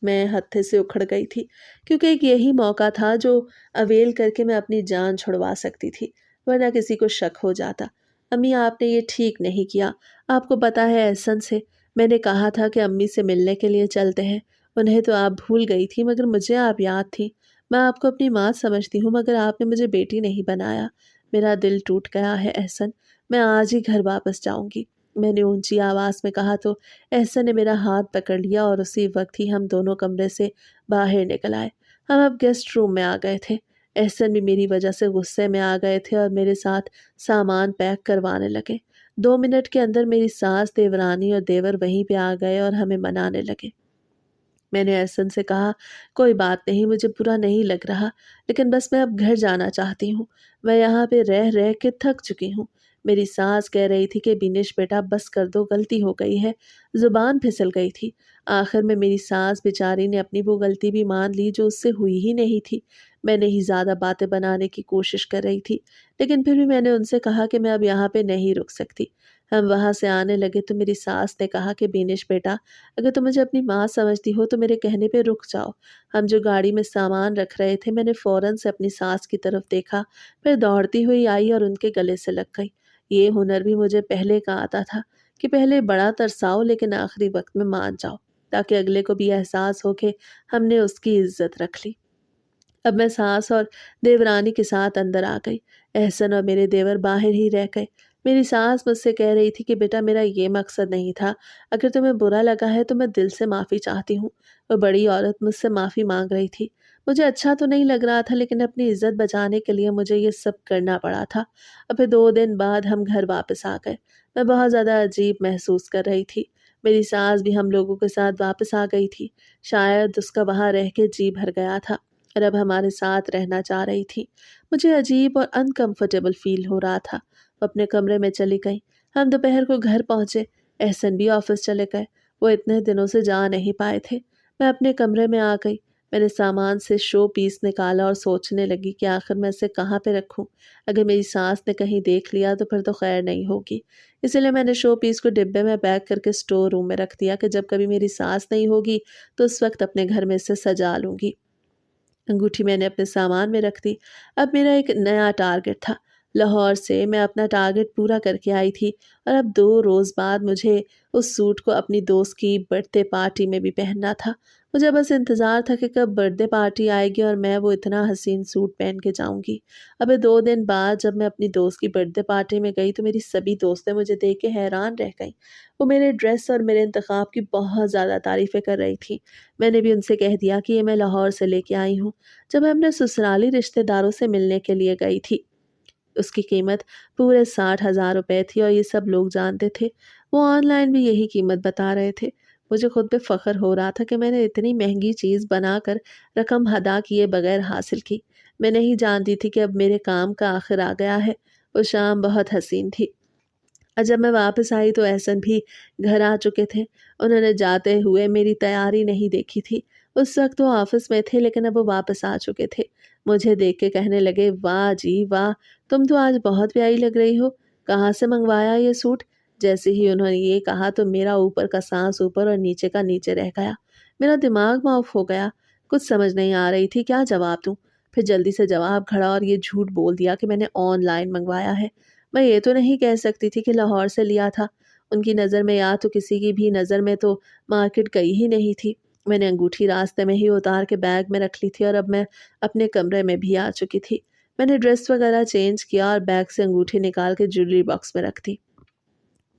میں ہتھے سے اکھڑ گئی تھی، کیونکہ ایک یہی موقع تھا جو اویل کر کے میں اپنی جان چھڑوا سکتی تھی، ورنہ کسی کو شک ہو جاتا۔ امی آپ نے یہ ٹھیک نہیں کیا۔ آپ کو پتا ہے احسن سے میں نے کہا تھا کہ امی سے ملنے کے لیے چلتے ہیں، انہیں تو آپ بھول گئی تھی مگر مجھے آپ یاد تھی۔ میں آپ کو اپنی ماں سمجھتی ہوں مگر آپ نے مجھے بیٹی نہیں بنایا۔ میرا دل ٹوٹ گیا ہے احسن، میں آج ہی گھر واپس جاؤں گی۔ میں نے اونچی آواز میں کہا تو احسن نے میرا ہاتھ پکڑ لیا اور اسی وقت ہی ہم دونوں کمرے سے باہر نکل آئے۔ ہم اب گیسٹ روم میں آ گئے تھے۔ احسن بھی میری وجہ سے غصے میں آ گئے تھے اور میرے ساتھ سامان پیک کروانے لگے۔ 2 منٹ کے اندر میری ساس، دیورانی اور دیور وہیں پہ آ گئے اور ہمیں منانے لگے۔ میں نے احسن سے کہا، کوئی بات نہیں، مجھے برا نہیں لگ رہا، لیکن بس میں اب گھر جانا چاہتی ہوں۔ میں یہاں پہ رہ رہ کے تھک چکی ہوں۔ میری ساس کہہ رہی تھی کہ بینش بیٹا بس کر دو، غلطی ہو گئی ہے، زبان پھسل گئی تھی۔ آخر میں میری ساس بیچاری نے اپنی وہ غلطی بھی مان لی جو اس سے ہوئی ہی نہیں تھی۔ میں نے ہی زیادہ باتیں بنانے کی کوشش کر رہی تھی، لیکن پھر بھی میں نے ان سے کہا کہ میں اب یہاں پہ نہیں رک سکتی۔ ہم وہاں سے آنے لگے تو میری ساس نے کہا کہ بینش بیٹا اگر تم مجھے اپنی ماں سمجھتی ہو تو میرے کہنے پہ رک جاؤ۔ ہم جو گاڑی میں سامان رکھ رہے تھے، میں نے فوراً سے اپنی ساس کی طرف دیکھا، پھر دوڑتی ہوئی آئی اور ان کے گلے سے لگ گئی۔ یہ ہنر بھی مجھے پہلے کا آتا تھا کہ پہلے بڑا ترساؤ لیکن آخری وقت میں مان جاؤ، تاکہ اگلے کو بھی احساس ہو کہ ہم نے اس کی عزت رکھ لی۔ اب میں ساس اور دیورانی کے ساتھ اندر آ گئی۔ احسن اور میرے دیور باہر ہی رہ گئے۔ میری ساس مجھ سے کہہ رہی تھی کہ بیٹا میرا یہ مقصد نہیں تھا، اگر تمہیں برا لگا ہے تو میں دل سے معافی چاہتی ہوں۔ وہ بڑی عورت مجھ سے معافی مانگ رہی تھی۔ مجھے اچھا تو نہیں لگ رہا تھا لیکن اپنی عزت بچانے کے لیے مجھے یہ سب کرنا پڑا تھا۔ اور پھر 2 دن بعد ہم گھر واپس آ گئے۔ میں بہت زیادہ عجیب محسوس کر رہی تھی۔ میری ساس بھی ہم لوگوں کے ساتھ واپس آ گئی تھی۔ شاید اس کا وہاں رہ کے جی بھر گیا تھا اور اب ہمارے ساتھ رہنا چاہ رہی تھی۔ مجھے عجیب اور انکمفرٹیبل فیل ہو رہا تھا۔ وہ اپنے کمرے میں چلی گئی۔ ہم دوپہر کو گھر پہنچے۔ احسن بھی آفس چلے گئے، وہ اتنے دنوں سے جا نہیں پائے تھے۔ میں اپنے کمرے میں آ گئی۔ میں نے سامان سے شو پیس نکالا اور سوچنے لگی کہ آخر میں اسے کہاں پہ رکھوں۔ اگر میری ساس نے کہیں دیکھ لیا تو پھر تو خیر نہیں ہوگی۔ اسی لیے میں نے شو پیس کو ڈبے میں پیک کر کے اسٹور روم میں رکھ دیا کہ جب کبھی میری ساس نہیں ہوگی تو اس وقت اپنے گھر میں اسے سجا لوں گی۔ انگوٹھی میں نے اپنے سامان میں رکھ دی۔ اب میرا ایک نیا ٹارگٹ تھا۔ لاہور سے میں اپنا ٹارگٹ پورا کر کے آئی تھی اور اب 2 روز بعد مجھے اس سوٹ کو اپنی دوست کی برتھ ڈے پارٹی میں بھی پہننا تھا۔ مجھے بس انتظار تھا کہ کب برتھ ڈے پارٹی آئے گی اور میں وہ اتنا حسین سوٹ پہن کے جاؤں گی۔ اب 2 دن بعد جب میں اپنی دوست کی برتھ ڈے پارٹی میں گئی تو میری سبھی دوستیں مجھے دیکھ کے حیران رہ گئیں۔ وہ میرے ڈریس اور میرے انتخاب کی بہت زیادہ تعریفیں کر رہی تھیں۔ میں نے بھی ان سے کہہ دیا کہ یہ میں لاہور سے لے کے آئی ہوں، جب میں اپنے سسرالی رشتہ داروں سے ملنے کے لیے گئی تھی۔ اس کی قیمت پورے 60,000 روپے تھی اور یہ سب لوگ جانتے تھے۔ وہ آن لائن بھی یہی قیمت بتا رہے تھے۔ مجھے خود پہ فخر ہو رہا تھا کہ میں نے اتنی مہنگی چیز بنا کر رقم ادا کیے بغیر حاصل کی۔ میں نہیں جانتی تھی کہ اب میرے کام کا آخر آ گیا ہے۔ وہ شام بہت حسین تھی۔ اور جب میں واپس آئی تو احسن بھی گھر آ چکے تھے۔ انہوں نے جاتے ہوئے میری تیاری نہیں دیکھی تھی۔ اس وقت وہ آفس میں تھے لیکن اب وہ واپس آ چکے تھے۔ مجھے دیکھ کے کہنے لگے، واہ جی واہ، تم تو آج بہت پیاری لگ رہی ہو، کہاں سے منگوایا یہ سوٹ؟ جیسے ہی انہوں نے یہ کہا تو میرا اوپر کا سانس اوپر اور نیچے کا نیچے رہ گیا۔ میرا دماغ معاف ہو گیا۔ کچھ سمجھ نہیں آ رہی تھی کیا جواب دوں۔ پھر جلدی سے جواب کھڑا اور یہ جھوٹ بول دیا کہ میں نے آن لائن منگوایا ہے۔ میں یہ تو نہیں کہہ سکتی تھی کہ لاہور سے لیا تھا۔ ان کی نظر میں یا تو کسی کی بھی نظر میں تو مارکیٹ گئی ہی نہیں تھی۔ میں نے انگوٹھی راستے میں ہی اتار کے بیگ میں رکھ لی تھی اور اب میں اپنے کمرے میں بھی آ چکی تھی۔ میں نے ڈریس وغیرہ چینج کیا اور بیگ سے انگوٹھی نکال کے جویلری باکس میں رکھ دی۔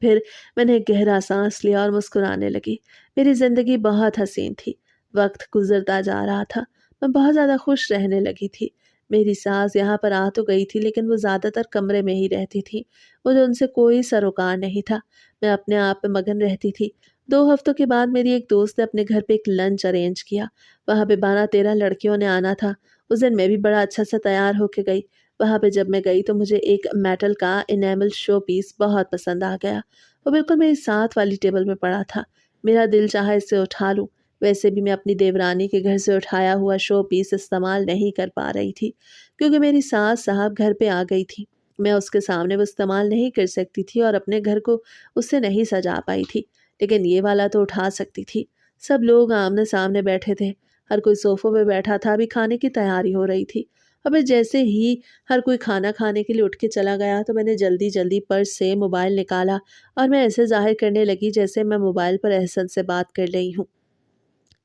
پھر میں نے گہرا سانس لیا اور مسکرانے لگی۔ میری زندگی بہت حسین تھی۔ وقت گزرتا جا رہا تھا۔ میں بہت زیادہ خوش رہنے لگی تھی۔ میری ساس یہاں پر آ تو گئی تھی لیکن وہ زیادہ تر کمرے میں ہی رہتی تھی۔ مجھے ان سے کوئی سروکار نہیں تھا۔ میں اپنے آپ پہ مگن رہتی تھی۔ 2 हफ्तों के बाद मेरी एक दोस्त ने अपने घर पे एक लंच अरेंज किया। वहाँ पे 12-13 लड़कियों ने आना था। उस दिन मैं भी बड़ा अच्छा सा तैयार होके गई। वहाँ पे जब मैं गई तो मुझे एक मेटल का इनेमल शो पीस बहुत पसंद आ गया। वो बिल्कुल मेरी साथ वाली टेबल में पड़ा था। मेरा दिल चाहा इसे उठा लूँ। वैसे भी मैं अपनी देवरानी के घर से उठाया हुआ शो पीस इस्तेमाल नहीं कर पा रही थी, क्योंकि मेरी सास साहब घर पे आ गई थी। मैं उसके सामने वो इस्तेमाल नहीं कर सकती थी और अपने घर को उससे नहीं सजा पाई थी, लेकिन ये वाला तो उठा सकती थी। सब लोग आमने सामने बैठे थे। हर कोई सोफों पे बैठा था। अभी खाने की तैयारी हो रही थी। अबे जैसे ही हर कोई खाना खाने के लिए उठ के चला गया तो मैंने जल्दी जल्दी पर्स से मोबाइल निकाला और मैं ऐसे जाहिर करने लगी जैसे मैं मोबाइल पर एहसन से बात कर रही हूँ।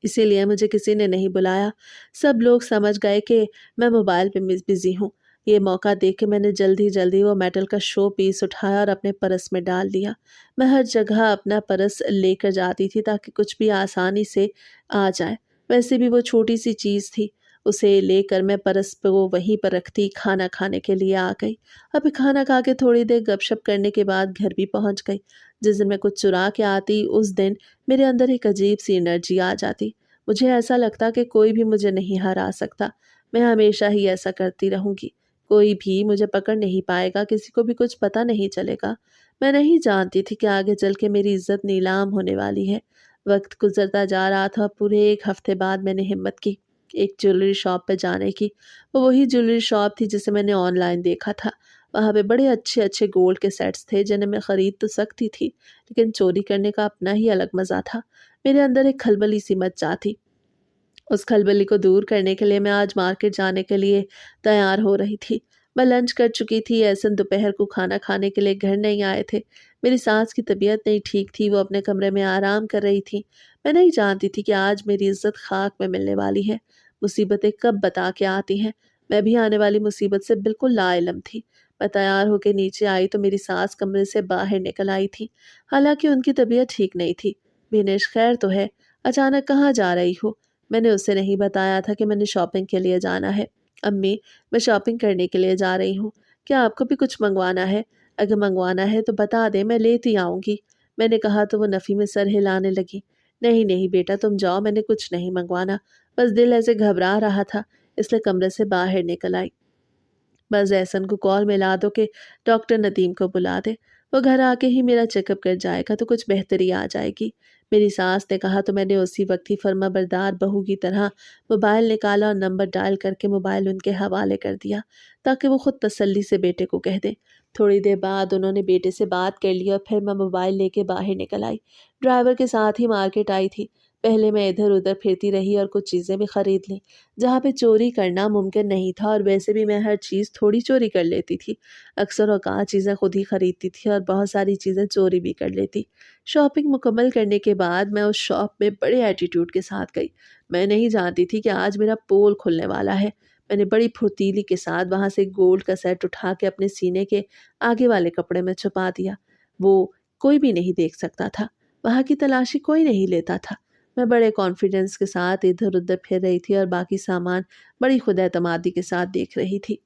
इसीलिए मुझे किसी ने नहीं बुलाया। सब लोग समझ गए कि मैं मोबाइल पे बिज़ी हूँ। ये मौका देख के मैंने जल्दी-जल्दी वो मेटल का शो पीस उठाया और अपने पर्स में डाल दिया। मैं हर जगह अपना पर्स लेकर जाती थी ताकि कुछ भी आसानी से आ जाए। वैसे भी वो छोटी-सी चीज़ थी। उसे लेकर मैं पर्स को वहीं पर रखती खाना खाने के लिए आ गई। अभी खाना खा के थोड़ी देर गपशप करने के बाद घर भी पहुँच गई। जिस दिन मैं कुछ चुरा के आती उस दिन मेरे अंदर एक अजीब-सी एनर्जी आ जाती। मुझे ऐसा लगता कि कोई भी मुझे नहीं हरा सकता। मैं हमेशा ही ऐसा करती रहूँगी। कोई भी मुझे पकड़ नहीं पाएगा, किसी को भी कुछ पता नहीं चलेगा। मैं नहीं जानती थी कि आगे चल के मेरी इज़्ज़त नीलाम होने वाली है। वक़्त गुज़रता जा रहा था। पूरे 1 हफ़्ते बाद मैंने हिम्मत की एक ज्वेलरी शॉप पे जाने की। वो वही ज्वेलरी शॉप थी जिसे मैंने ऑनलाइन देखा था। वहाँ पे बड़े अच्छे-अच्छे गोल्ड के सेट्स थे जिन्हें मैं खरीद तो सकती थी, लेकिन चोरी करने का अपना ही अलग मज़ा था। मेरे अंदर एक खलबली सी मच जाती। उस खलबली को दूर करने के लिए मैं आज मार्केट जाने के लिए तैयार हो रही थी। मैं लंच कर चुकी थी। एहसन दोपहर को खाना खाने के लिए घर नहीं आए थे। मेरी सास की तबीयत नहीं ठीक थी। वो अपने कमरे में आराम कर रही थी। मैं नहीं जानती थी कि आज मेरी इज्जत खाक में मिलने वाली है। मुसीबतें कब बता के आती हैं। मैं भी आने वाली मुसीबत से बिल्कुल लाइलम थी। मैं तैयार होकर नीचे आई तो मेरी सास कमरे से बाहर निकल आई थी। हालांकि उनकी तबीयत ठीक नहीं थी। बिनेश खैर तो है, अचानक कहाँ जा रही हो? मैंने उसे नहीं बताया था कि मैंने शॉपिंग के लिए जाना है। अम्मी, मैं शॉपिंग करने के लिए जा रही हूँ। क्या आपको भी कुछ मंगवाना है? अगर मंगवाना है तो बता दें, मैं लेती आऊँगी। मैंने कहा तो वो नफ़ी में सर हिलाने लगी। नहीं नहीं बेटा, तुम जाओ, मैंने कुछ नहीं मंगवाना। बस दिल ऐसे घबरा रहा था, इसलिए कमरे से बाहर निकल आई। बस एहसन को कॉल मिला दो कि डॉक्टर नदीम को बुला दे। वो घर आके ही मेरा चेकअप कर जाएगा तो कुछ बेहतरी आ जाएगी। मेरी सास ने कहा तो मैंने उसी वक्त ही फर्माबरदार बहू की तरह मोबाइल निकाला और नंबर डायल करके मोबाइल उनके हवाले कर दिया ताकि वो खुद तसल्ली से बेटे को कह दें। थोड़ी देर बाद उन्होंने बेटे से बात कर ली और फिर मैं मोबाइल लेके बाहर निकल आई। ड्राइवर के साथ ही मार्केट आई थी। पहले मैं इधर उधर फिरती रही और कुछ चीज़ें भी खरीद लीं जहाँ पे चोरी करना मुमकिन नहीं था, और वैसे भी मैं हर चीज़ थोड़ी चोरी कर लेती थी। अक्सर औक़ात चीज़ें खुद ही खरीदती थी और बहुत सारी चीज़ें चोरी भी कर लेती। शॉपिंग मुकम्मल करने के बाद मैं उस शॉप में बड़े एटीट्यूड के साथ गई। मैं नहीं जानती थी कि आज मेरा पोल खुलने वाला है। मैंने बड़ी फुर्तीली के साथ वहाँ से गोल्ड का सेट उठा के अपने सीने के आगे वाले कपड़े में छुपा दिया। वो कोई भी नहीं देख सकता था। वहाँ की तलाशी कोई नहीं लेता था। मैं बड़े कॉन्फिडेंस के साथ इधर-उधर फिर रही थी और बाकी सामान बड़ी खुद-एतमादी के साथ देख रही थी।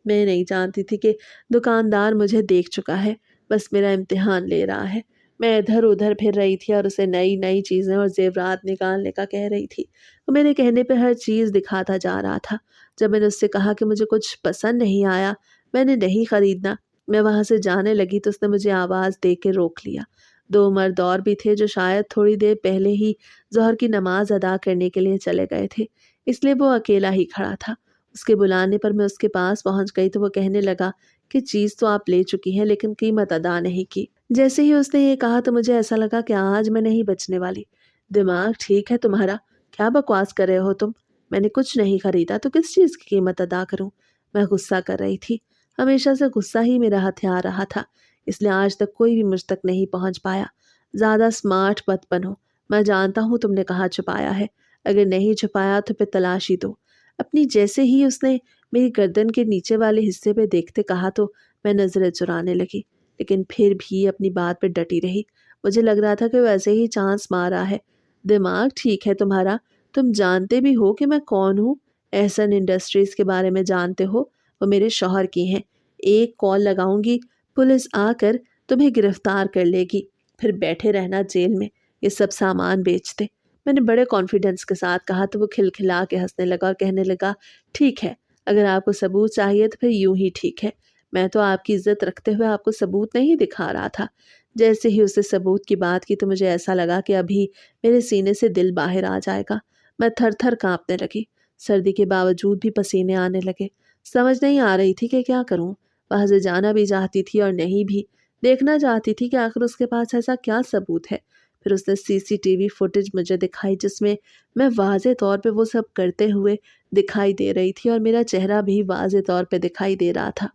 मैं नहीं जानती थी कि दुकानदार मुझे देख चुका है, बस मेरा इम्तिहान ले रहा है। मैं इधर-उधर फिर रही थी और उसे नई-नई चीज़ें और ज़ेवरात निकालने का कह रही थी। वो मेरे कहने पे हर चीज़ दिखाता जा रहा था। जब मैंने उससे कहा कि मुझे कुछ पसंद नहीं आया, मैंने नहीं खरीदना, मैं वहाँ से जाने लगी तो उसने मुझे आवाज़ दे के रोक लिया। 2 मर्द और भी थे जो शायद थोड़ी देर पहले ही ज़ोहर की नमाज़ अदा करने के लिए चले गए थे, इसलिए वो अकेला ही खड़ा था। उसके बुलाने पर मैं उसके पास पहुंच गई तो वो कहने लगा कि चीज़ तो आप ले चुकी हैं लेकिन कीमत अदा नहीं की। जैसे ही उसने ये कहा तो मुझे ऐसा लगा कि आज मैं नहीं बचने वाली। दिमाग ठीक है तुम्हारा? क्या बकवास कर रहे हो तुम? मैंने कुछ नहीं खरीदा तो किस चीज़ की कीमत अदा करूं? मैं गुस्सा कर रही थी। हमेशा से गुस्सा ही मेरा हथियार रहा था, इसलिए आज तक कोई भी मुझ तक नहीं पहुंच पाया। ज़्यादा स्मार्ट मत बनो। मैं जानता हूँ तुमने कहाँ छुपाया है। अगर नहीं छुपाया तो फिर तलाशी दो। अपनी जैसे ही उसने मेरी गर्दन के नीचे वाले हिस्से पे देखते कहा तो मैं नज़रें चुराने लगी, लेकिन फिर भी अपनी बात पे डटी रही। मुझे लग रहा था कि वैसे ही चांस मारा है। दिमाग ठीक है तुम्हारा? तुम जानते भी हो कि मैं कौन हूँ? एहसन इंडस्ट्रीज़ के बारे में जानते हो? वो मेरे शौहर की हैं। एक कॉल लगाऊंगी, पुलिस आकर तुम्हें गिरफ्तार कर लेगी, फिर बैठे रहना जेल में। ये सब सामान बेच दे। मैंने बड़े कॉन्फिडेंस के साथ कहा तो वो खिलखिला के हंसने लगा और कहने लगा, ठीक है, अगर आपको सबूत चाहिए तो फिर यूं ही ठीक है। मैं तो आपकी इज्जत रखते हुए आपको सबूत नहीं दिखा रहा था। जैसे ही उसने सबूत की बात की तो मुझे ऐसा लगा कि अभी मेरे सीने से दिल बाहर आ जाएगा। मैं थर थर कांपने लगी। सर्दी के बावजूद भी पसीने आने लगे। समझ नहीं आ रही थी कि क्या करूं। वहां से जाना भी चाहती थी और नहीं भी। देखना चाहती थी कि आखिर उसके पास ऐसा क्या सबूत है। फिर उसने सीसीटीवी फुटेज मुझे दिखाई जिसमें मैं वाज़े तौर पे वो सब करते हुए दिखाई दे रही थी और मेरा चेहरा भी वाज़े तौर पे दिखाई दे रहा था।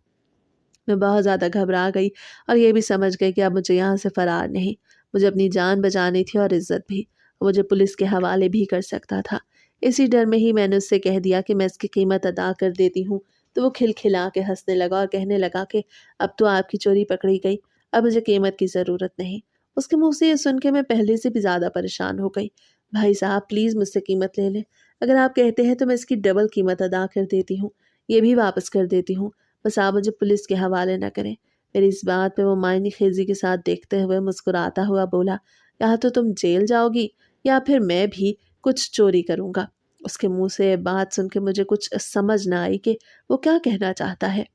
मैं बहुत ज़्यादा घबरा गई और ये भी समझ गई कि अब मुझे यहाँ से फरार नहीं, मुझे अपनी जान बचानी थी और इज्जत भी। मुझे पुलिस के हवाले भी कर सकता था। इसी डर में ही मैंने उससे कह दिया कि मैं इसकी कीमत अदा कर देती हूँ। तो वो खिलखिला के हंसने लगा और कहने लगा कि अब तो आपकी चोरी पकड़ी गई, अब मुझे कीमत की ज़रूरत नहीं। उसके मुंह से ये सुन के मैं पहले से भी ज़्यादा परेशान हो गई। भाई साहब प्लीज़ मुझसे कीमत ले लें। अगर आप कहते हैं तो मैं इसकी डबल कीमत अदा कर देती हूँ, ये भी वापस कर देती हूँ। बस आप मुझे पुलिस के हवाले न करें। मेरी इस बात पे वो मायने खेजी के साथ देखते हुए मुस्कुराता हुआ बोला, या तो तुम जेल जाओगी या फिर मैं भी कुछ चोरी करूँगा। उसके मुंह से ये बात सुन के मुझे कुछ समझ ना आई कि वो क्या कहना चाहता है।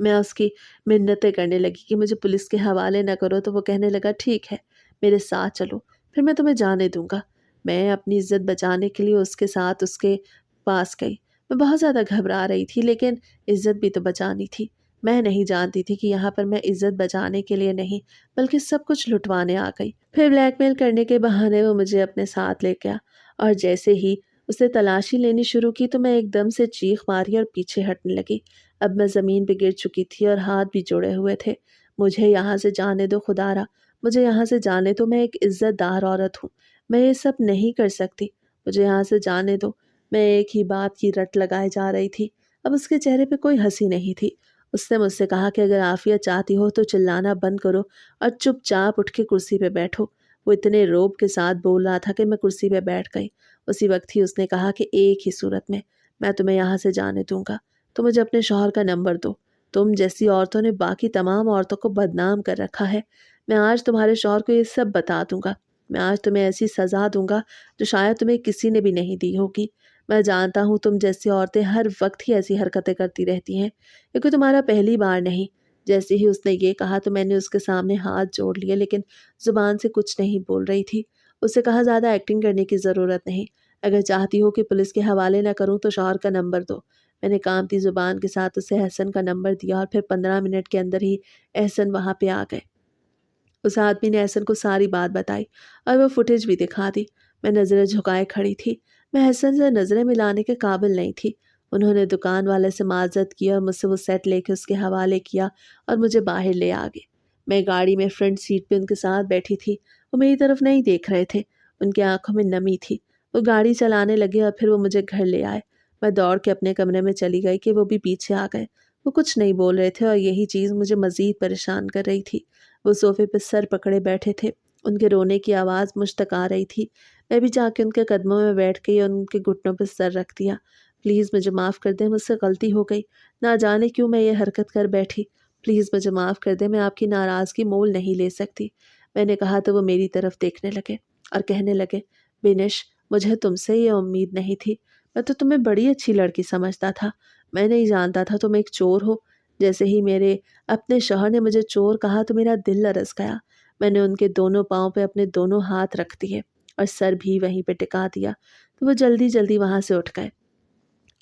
मैं उसकी मिन्नतें करने लगी कि मुझे पुलिस के हवाले न करो तो वो कहने लगा, ठीक है, मेरे साथ चलो, फिर मैं तुम्हें जाने दूंगा। मैं अपनी इज्जत बचाने के लिए उसके साथ उसके पास गई। मैं बहुत ज़्यादा घबरा रही थी लेकिन इज्जत भी तो बचानी थी। मैं नहीं जानती थी कि यहाँ पर मैं इज्जत बचाने के लिए नहीं बल्कि सब कुछ लुटवाने आ गई। फिर ब्लैकमेल करने के बहाने वो मुझे अपने साथ ले गया और जैसे ही उसने तलाशी लेनी शुरू की तो मैं एकदम से चीख मारी और पीछे हटने लगी। अब मैं ज़मीन पे गिर चुकी थी और हाथ भी जोड़े हुए थे। मुझे यहाँ से जाने दो खुदारा, मुझे यहाँ से जाने दो, मैं एक इज़्ज़तदार औरत हूँ। मैं ये सब नहीं कर सकती, मुझे यहाँ से जाने दो। मैं एक ही बात की रट लगाए जा रही थी। अब उसके चेहरे पे कोई हंसी नहीं थी। उसने मुझसे कहा कि अगर आफियत चाहती हो तो चिल्लाना बंद करो और चुपचाप उठ के कुर्सी पे बैठो। वो इतने रोब के साथ बोल रहा था कि मैं कुर्सी पे बैठ गई। उसी वक्त ही उसने कहा कि एक ही सूरत में मैं तुम्हें यहाँ से जाने दूंगा। तो मुझे अपने शौहर का नंबर दो। तुम जैसी औरतों ने बाकी तमाम औरतों को बदनाम कर रखा है। मैं आज तुम्हारे शौहर को ये सब बता दूंगा। मैं आज तुम्हें ऐसी सज़ा दूंगा जो शायद तुम्हें किसी ने भी नहीं दी होगी। मैं जानता हूँ तुम जैसी औरतें हर वक्त ही ऐसी हरकतें करती रहती हैं, क्योंकि तुम्हारा पहली बार नहीं। जैसे ही उसने ये कहा तो मैंने उसके सामने हाथ जोड़ लिए लेकिन ज़ुबान से कुछ नहीं बोल रही थी। उससे कहा, ज़्यादा एक्टिंग करने की ज़रूरत नहीं। अगर चाहती हो कि पुलिस के हवाले ना करूँ तो शौहर का नंबर दो। मैंने कांपती ज़ुबान के साथ उसे एहसन का नंबर दिया और फिर 15 मिनट के अंदर ही एहसन वहाँ पे आ गए। उस आदमी ने एहसन को सारी बात बताई और वो फुटेज भी दिखा दी। मैं नज़रें झुकाए खड़ी थी। मैं एहसन से नज़रें मिलाने के काबिल नहीं थी। उन्होंने दुकान वाले से माजरत की और मुझसे वो सेट लेके उसके हवाले किया और मुझे बाहर ले आ गए। मैं गाड़ी में फ्रंट सीट पे उनके साथ बैठी थी। वो मेरी तरफ नहीं देख रहे थे। उनकी आंखों में नमी थी। वो गाड़ी चलाने लगे और फिर वो मुझे घर ले आए। मैं दौड़ के अपने कमरे में चली गई कि वो भी पीछे आ गए। वो कुछ नहीं बोल रहे थे और यही चीज़ मुझे मज़ीद परेशान कर रही थी। वो सोफे पे सर पकड़े बैठे थे। उनके रोने की आवाज़ मुझ तक आ रही थी। मैं भी जाके उनके कदमों में बैठ गई और उनके घुटनों पे सर रख दिया। प्लीज़ मुझे माफ़ कर दें, मुझसे गलती हो गई। ना जाने क्यों मैं ये हरकत कर बैठी। प्लीज़ मुझे माफ़ कर दें, मैं आपकी नाराज़गी मोल नहीं ले सकती। मैंने कहा तो वो मेरी तरफ देखने लगे और कहने लगे, बिनिश, मुझे तुमसे ये उम्मीद नहीं थी। मैं तो तुम्हें बड़ी अच्छी लड़की समझता था। मैं नहीं जानता था तुम एक चोर हो। जैसे ही मेरे अपने शौहर ने मुझे चोर कहा तो मेरा दिल लरस गया। मैंने उनके दोनों पाँव पे अपने दोनों हाथ रख दिए और सर भी वहीं पे टिका दिया। तो वो जल्दी जल्दी वहाँ से उठ गए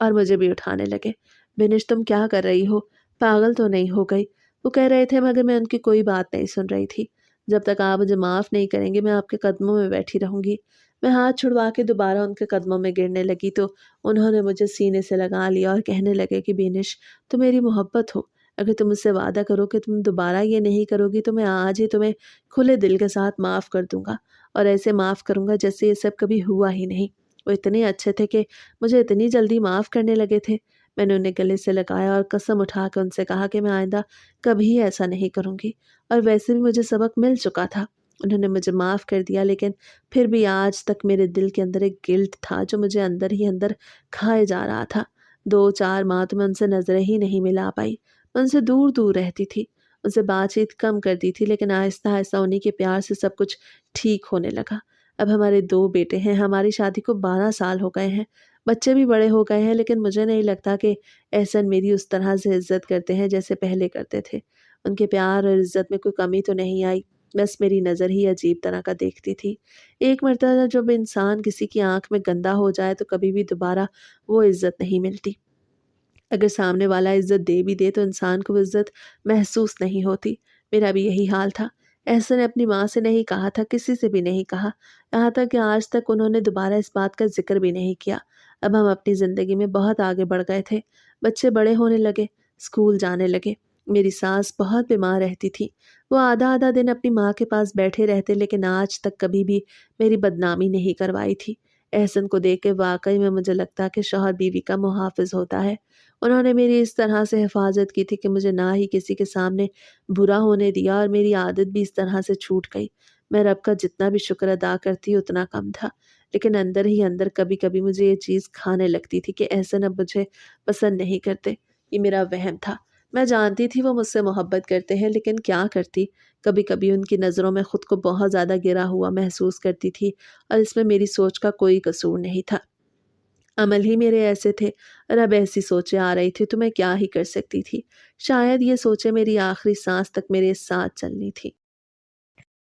और मुझे भी उठाने लगे। बिनिश, तुम क्या कर रही हो? पागल तो नहीं हो गई? वो कह रहे थे मगर मैं उनकी कोई बात नहीं सुन रही थी। जब तक आप मुझे माफ़ नहीं करेंगे मैं आपके कदमों में बैठी रहूँगी। मैं हाथ छुड़वा के दोबारा उनके कदमों में गिरने लगी तो उन्होंने मुझे सीने से लगा लिया और कहने लगे कि बिनिश, तुम मेरी मोहब्बत हो। अगर तुम मुझसे वादा करो कि तुम दोबारा ये नहीं करोगी तो मैं आज ही तुम्हें खुले दिल के साथ माफ़ कर दूँगा और ऐसे माफ़ करूँगा जैसे ये सब कभी हुआ ही नहीं। वो इतने अच्छे थे कि मुझे इतनी जल्दी माफ़ करने लगे थे। मैंने उन्हें गले से लगाया और कसम उठा कर उनसे कहा कि मैं आइंदा कभी ऐसा नहीं करूँगी और वैसे भी मुझे सबक मिल चुका था। उन्होंने मुझे माफ़ कर दिया लेकिन फिर भी आज तक मेरे दिल के अंदर एक गिल्ट था जो मुझे अंदर ही अंदर खाए जा रहा था। 2-4 माह तो मैं उनसे नज़रें ही नहीं मिला पाई। मैं उनसे दूर-दूर रहती थी। उनसे बातचीत कम कर दी थी, लेकिन आहिस्ता आहिस्ता उन्हीं के प्यार से सब कुछ ठीक होने लगा। अब हमारे 2 बेटे हैं, हमारी शादी को 12 साल हो गए हैं, बच्चे भी बड़े हो गए हैं, लेकिन मुझे नहीं लगता कि एहसन मेरी उस तरह से इज़्ज़त करते हैं जैसे पहले करते थे। उनके प्यार और इज़्ज़त में कोई कमी तो नहीं आई, बस मेरी नज़र ही अजीब तरह का देखती थी। एक मर्तबा जब इंसान किसी की आँख में गंदा हो जाए तो कभी भी दोबारा वो इज़्ज़त नहीं मिलती। अगर सामने वाला इज़्ज़त दे भी दे तो इंसान को वो इज़्ज़त महसूस नहीं होती। मेरा भी यही हाल था। एहसन ने अपनी माँ से नहीं कहा था, किसी से भी नहीं कहा। यहाँ तक कि आज तक उन्होंने दोबारा इस बात का ज़िक्र भी नहीं किया। अब हम अपनी ज़िंदगी में बहुत आगे बढ़ गए थे। बच्चे बड़े होने लगे, स्कूल जाने लगे। मेरी सास बहुत बीमार रहती थी। वो आधा-आधा दिन अपनी माँ के पास बैठे रहते, लेकिन आज तक कभी भी मेरी बदनामी नहीं करवाई थी। एहसन को देख के वाक़ई में मुझे लगता कि शौहर बीवी का मुहाफ़िज़ होता है। उन्होंने मेरी इस तरह से हिफाज़त की थी कि मुझे ना ही किसी के सामने बुरा होने दिया और मेरी आदत भी इस तरह से छूट गई। मैं रब का जितना भी शुक्र अदा करती उतना कम था। लेकिन अंदर ही अंदर कभी-कभी मुझे ये चीज़ खाने लगती थी कि एहसन अब मुझे पसंद नहीं करते। ये मेरा वहम था। मैं जानती थी वो मुझसे मोहब्बत करते हैं, लेकिन क्या करती? कभी-कभी उनकी नज़रों में खुद को बहुत ज़्यादा गिरा हुआ महसूस करती थी और इसमें मेरी सोच का कोई कसूर नहीं था। अमल ही मेरे ऐसे थे और अब ऐसी सोचें आ रही थी तो मैं क्या ही कर सकती थी। शायद ये सोचें मेरी आखिरी सांस तक मेरे साथ चलनी थी।